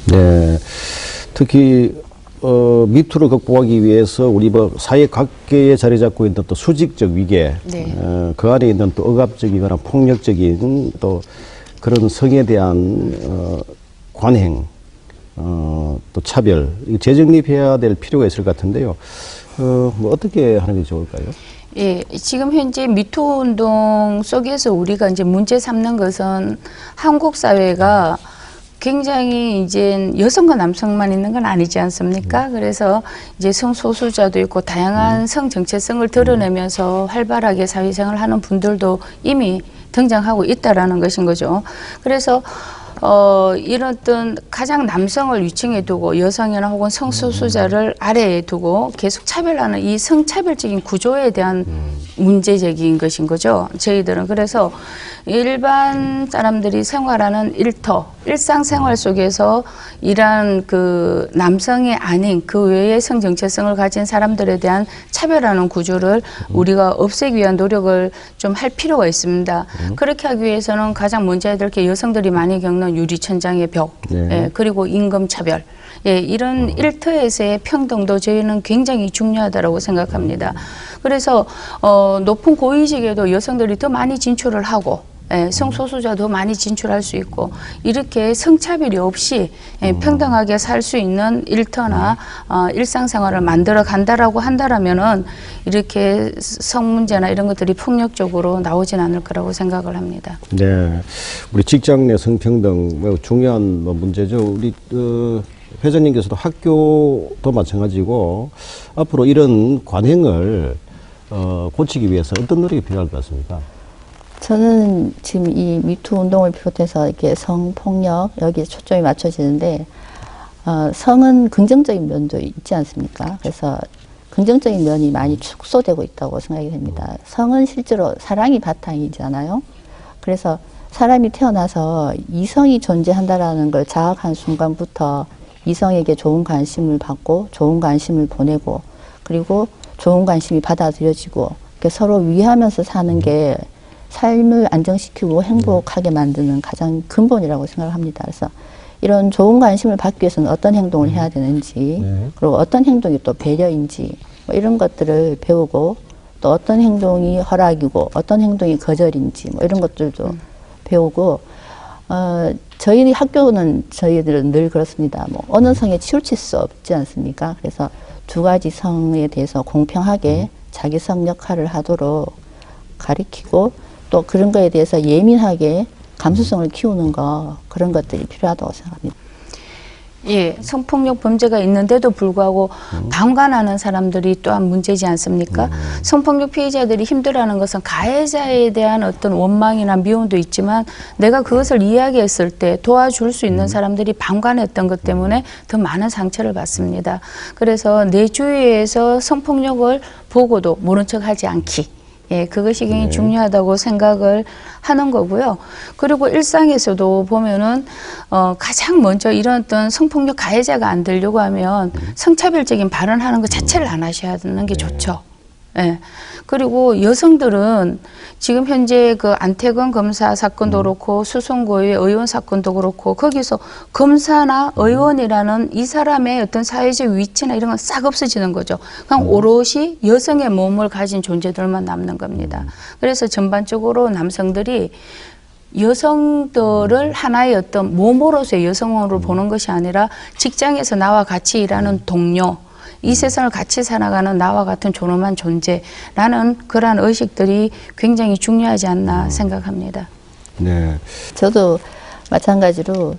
네, 특히 미투를 극복하기 위해서 우리 뭐 사회 각계에 자리 잡고 있는 또 수직적 위계, 네. 그 안에 있는 또 억압적이거나 폭력적인 또 그런 성에 대한 관행, 또 차별, 이거 재정립해야 될 필요가 있을 것 같은데요. 뭐 어떻게 하는 게 좋을까요? 예, 지금 현재 미투 운동 속에서 우리가 이제 문제 삼는 것은 한국 사회가 굉장히 이제 여성과 남성만 있는 건 아니지 않습니까? 그래서 이제 성소수자도 있고 다양한 성 정체성을 드러내면서 활발하게 사회생활을 하는 분들도 이미 등장하고 있다라는 것인 거죠. 그래서 이런 어떤 가장 남성을 위층에 두고 여성이나 혹은 성소수자를 아래에 두고 계속 차별하는 이 성차별적인 구조에 대한 문제제기인 것인 거죠. 저희들은 그래서 일반 사람들이 생활하는 일상생활 속에서 이러한 그 남성이 아닌 그 외의 성정체성을 가진 사람들에 대한 차별하는 구조를 우리가 없애기 위한 노력을 좀 할 필요가 있습니다. 그렇게 하기 위해서는 가장 먼저 해야 될 게 여성들이 많이 겪는 유리천장의 벽, 네. 예, 그리고 임금차별, 예, 이런 일터에서의 평등도 저희는 굉장히 중요하다고 생각합니다. 그래서 높은 고위직에도 여성들이 더 많이 진출을 하고, 예, 성소수자도 많이 진출할 수 있고 이렇게 성차별이 없이 평등하게 살 수 있는 일터나 일상생활을 만들어 간다라고 한다라면은 이렇게 성 문제나 이런 것들이 폭력적으로 나오진 않을 거라고 생각을 합니다. 네, 우리 직장 내 성평등 매우 중요한 뭐 문제죠. 우리 회장님께서도 학교도 마찬가지고 앞으로 이런 관행을 고치기 위해서 어떤 노력이 필요할 것 같습니까? 저는 지금 이 미투 운동을 비롯해서 이렇게 성폭력 여기에 초점이 맞춰지는데 성은 긍정적인 면도 있지 않습니까? 그래서 긍정적인 면이 많이 축소되고 있다고 생각이 됩니다. 성은 실제로 사랑이 바탕이잖아요. 그래서 사람이 태어나서 이성이 존재한다라는 걸 자각한 순간부터 이성에게 좋은 관심을 받고 좋은 관심을 보내고 그리고 좋은 관심이 받아들여지고 서로 위하면서 사는 게 삶을 안정시키고 행복하게 만드는 가장 근본이라고 생각합니다. 그래서 이런 좋은 관심을 받기 위해서는 어떤 행동을 해야 되는지 그리고 어떤 행동이 또 배려인지 뭐 이런 것들을 배우고 또 어떤 행동이 허락이고 어떤 행동이 거절인지 뭐 이런 것들도 배우고 저희 학교는 저희들은 늘 그렇습니다. 뭐 어느 성에 치우칠 수 없지 않습니까? 그래서 두 가지 성에 대해서 공평하게 자기 성 역할을 하도록 가리키고 또 그런 거에 대해서 예민하게 감수성을 키우는 거 그런 것들이 필요하다고 생각합니다. 예, 성폭력 범죄가 있는데도 불구하고 방관하는 사람들이 또한 문제지 않습니까? 성폭력 피해자들이 힘들어하는 것은 가해자에 대한 어떤 원망이나 미움도 있지만 내가 그것을 이야기했을 때 도와줄 수 있는 사람들이 방관했던 것 때문에 더 많은 상처를 받습니다. 그래서 내 주위에서 성폭력을 보고도 모른 척하지 않기. 예, 그것이 굉장히 중요하다고 생각을 하는 거고요. 그리고 일상에서도 보면은, 가장 먼저 이런 어떤 성폭력 가해자가 안 되려고 하면 성차별적인 발언하는 것 자체를 안 하셔야 하는 게 좋죠. 예. 그리고 여성들은 지금 현재 그 안태근 검사 사건도 그렇고 수성고의 의원 사건도 그렇고 거기서 검사나 의원이라는 이 사람의 어떤 사회적 위치나 이런 건 싹 없어지는 거죠. 그냥 오롯이 여성의 몸을 가진 존재들만 남는 겁니다. 그래서 전반적으로 남성들이 여성들을 하나의 어떤 몸으로서의 여성으로 보는 것이 아니라 직장에서 나와 같이 일하는 동료, 이 세상을 같이 살아가는 나와 같은 존엄한 존재라는 그러한 의식들이 굉장히 중요하지 않나 생각합니다. 네. 저도 마찬가지로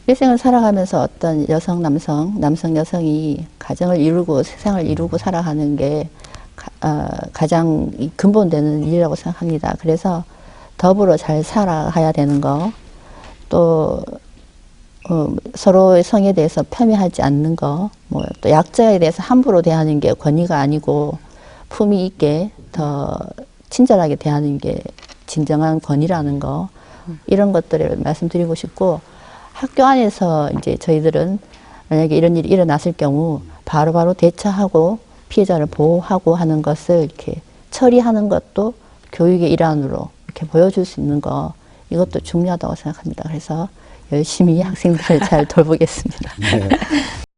일생을 살아가면서 어떤 여성, 남성, 여성이 가정을 이루고 세상을 이루고 살아가는 게 가장 근본되는 일이라고 생각합니다. 그래서 더불어 잘 살아가야 되는 거, 또 서로의 성에 대해서 폄훼하지 않는 거, 뭐 또 약자에 대해서 함부로 대하는 게 권위가 아니고 품위 있게 더 친절하게 대하는 게 진정한 권위라는 거, 이런 것들을 말씀드리고 싶고, 학교 안에서 이제 저희들은 만약에 이런 일이 일어났을 경우 바로바로 대처하고 피해자를 보호하고 하는 것을 이렇게 처리하는 것도 교육의 일환으로 이렇게 보여줄 수 있는 거, 이것도 중요하다고 생각합니다. 그래서 열심히 학생들을 잘 돌보겠습니다. 네.